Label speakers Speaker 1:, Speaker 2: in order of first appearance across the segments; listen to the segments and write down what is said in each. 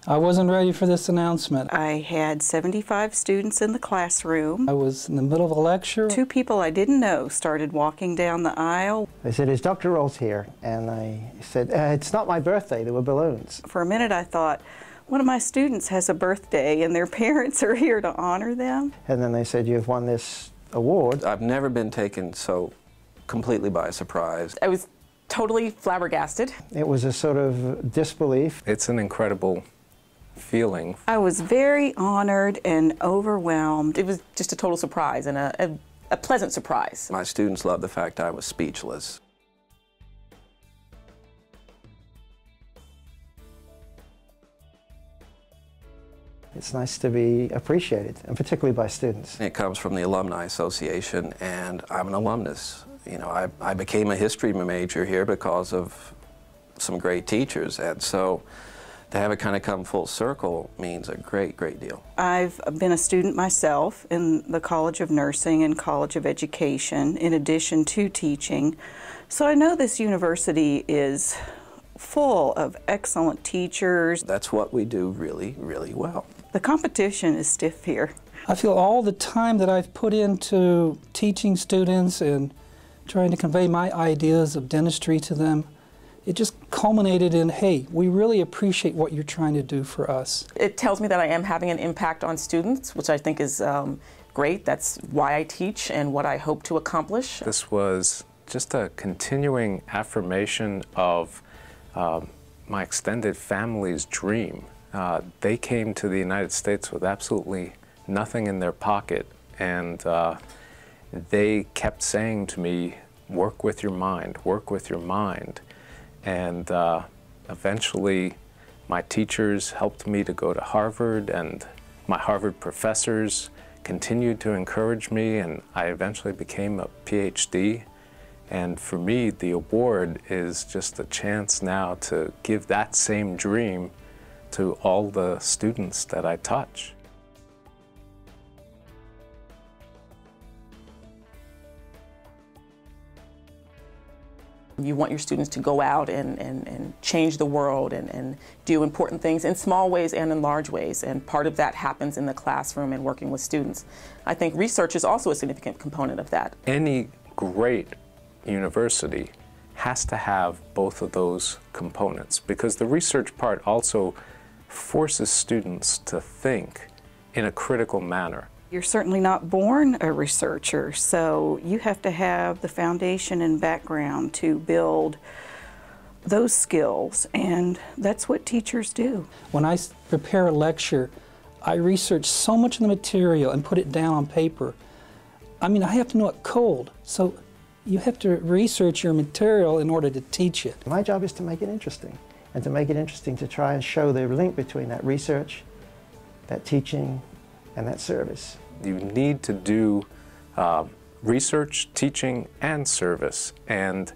Speaker 1: I wasn't ready for this announcement.
Speaker 2: I had 75 students in the classroom.
Speaker 1: I was in the middle of a lecture.
Speaker 2: Two people I didn't know started walking down the aisle.
Speaker 3: They said, "Is Dr. Rolls here?" And I said, "It's not my birthday, there were balloons."
Speaker 2: For a minute I thought, one of my students has a birthday and their parents are here to honor them.
Speaker 3: And then they said, "You've won this award."
Speaker 4: I've never been taken so completely by surprise.
Speaker 5: I was totally flabbergasted.
Speaker 3: It was a sort of disbelief.
Speaker 6: It's an incredible feeling.
Speaker 2: I was very honored and overwhelmed.
Speaker 5: It was just a total surprise and a pleasant surprise.
Speaker 4: My students loved the fact I was speechless.
Speaker 3: It's nice to be appreciated, and particularly by students.
Speaker 4: It comes from the Alumni Association, and I'm an alumnus. You know, I became a history major here because of some great teachers, and so to have it kind of come full circle means a great, great deal.
Speaker 2: I've been a student myself in the College of Nursing and College of Education in addition to teaching, so I know this university is full of excellent teachers.
Speaker 4: That's what we do really, really well.
Speaker 2: The competition is stiff here.
Speaker 1: I feel all the time that I've put into teaching students and trying to convey my ideas of dentistry to them, it just culminated in, hey, we really appreciate what you're trying to do for us.
Speaker 5: It tells me that I am having an impact on students, which I think is great. That's why I teach and what I hope to accomplish.
Speaker 6: This was just a continuing affirmation of my extended family's dream. They came to the United States with absolutely nothing in their pocket, and they kept saying to me, work with your mind, work with your mind. And eventually my teachers helped me to go to Harvard, and my Harvard professors continued to encourage me, and I eventually became a PhD. And for me, the award is just a chance now to give that same dream to all the students that I touch.
Speaker 5: You want your students to go out and change the world and do important things in small ways and in large ways, and part of that happens in the classroom and working with students. I think research is also a significant component of that.
Speaker 6: Any great university has to have both of those components, because the research part also forces students to think in a critical manner.
Speaker 2: You're certainly not born a researcher, so you have to have the foundation and background to build those skills, and that's what teachers do.
Speaker 1: When I prepare a lecture, I research so much of the material and put it down on paper. I mean, I have to know it cold, so you have to research your material in order to teach it.
Speaker 3: My job is to make it interesting, and to make it interesting to try and show the link between that research, that teaching, and that service.
Speaker 6: You need to do research, teaching, and service. And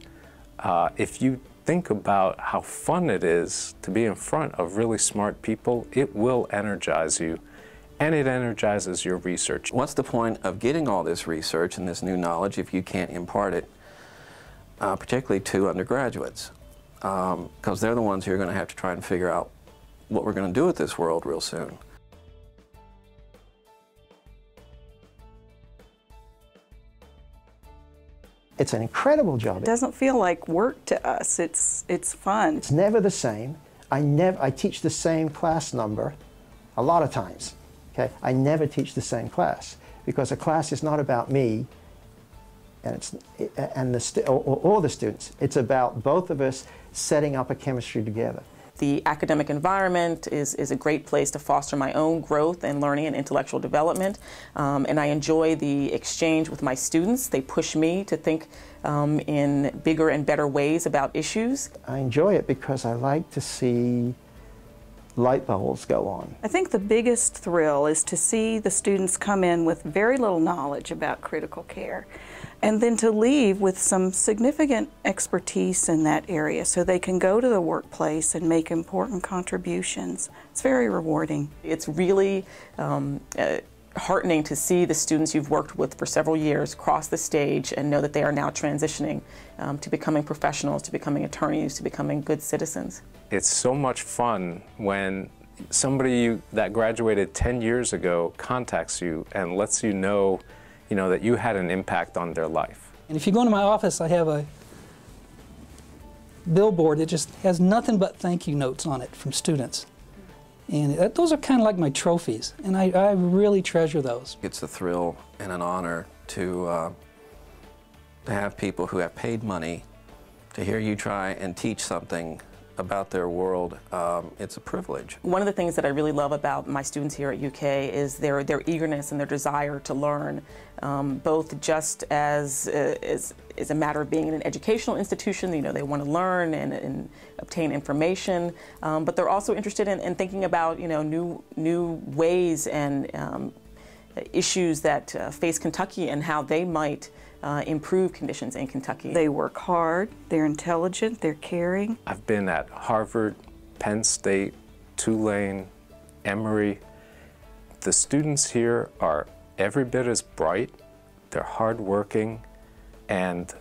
Speaker 6: if you think about how fun it is to be in front of really smart people, it will energize you, and it energizes your research.
Speaker 4: What's the point of getting all this research and this new knowledge if you can't impart it, particularly to undergraduates? Because they're the ones who are going to have to try and figure out what we're going to do with this world real soon.
Speaker 3: It's an incredible job.
Speaker 2: It doesn't feel like work to us. It's fun.
Speaker 3: It's never the same. I teach the same class number a lot of times. Okay? I never teach the same class, because a class is not about me or the students. It's about both of us setting up a chemistry together.
Speaker 5: The academic environment is a great place to foster my own growth and learning and intellectual development, and I enjoy the exchange with my students. They push me to think in bigger and better ways about issues.
Speaker 3: I enjoy it because I like to see light bulbs go on.
Speaker 2: I think the biggest thrill is to see the students come in with very little knowledge about critical care, and then to leave with some significant expertise in that area so they can go to the workplace and make important contributions. It's very rewarding.
Speaker 5: It's really heartening to see the students you've worked with for several years cross the stage and know that they are now transitioning to becoming professionals, to becoming attorneys, to becoming good citizens.
Speaker 6: It's so much fun when somebody that graduated 10 years ago contacts you and lets you know, that you had an impact on their life.
Speaker 1: And if you go into my office, I have a billboard that just has nothing but thank you notes on it from students. And those are kind of like my trophies, and I really treasure those.
Speaker 4: It's a thrill and an honor to have people who have paid money to hear you try and teach something about their world. It's a privilege.
Speaker 5: One of the things that I really love about my students here at UK is their eagerness and their desire to learn, both just as a matter of being in an educational institution, they want to learn and obtain information, but they're also interested in thinking about new ways and issues that face Kentucky and how they might improve conditions in Kentucky.
Speaker 2: They work hard, they're intelligent, they're caring.
Speaker 6: I've been at Harvard, Penn State, Tulane, Emory. The students here are every bit as bright, they're hardworking, and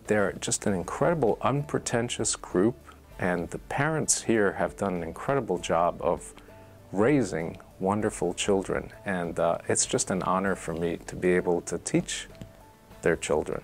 Speaker 6: they're just an incredible, unpretentious group, and the parents here have done an incredible job of raising wonderful children, and it's just an honor for me to be able to teach their children.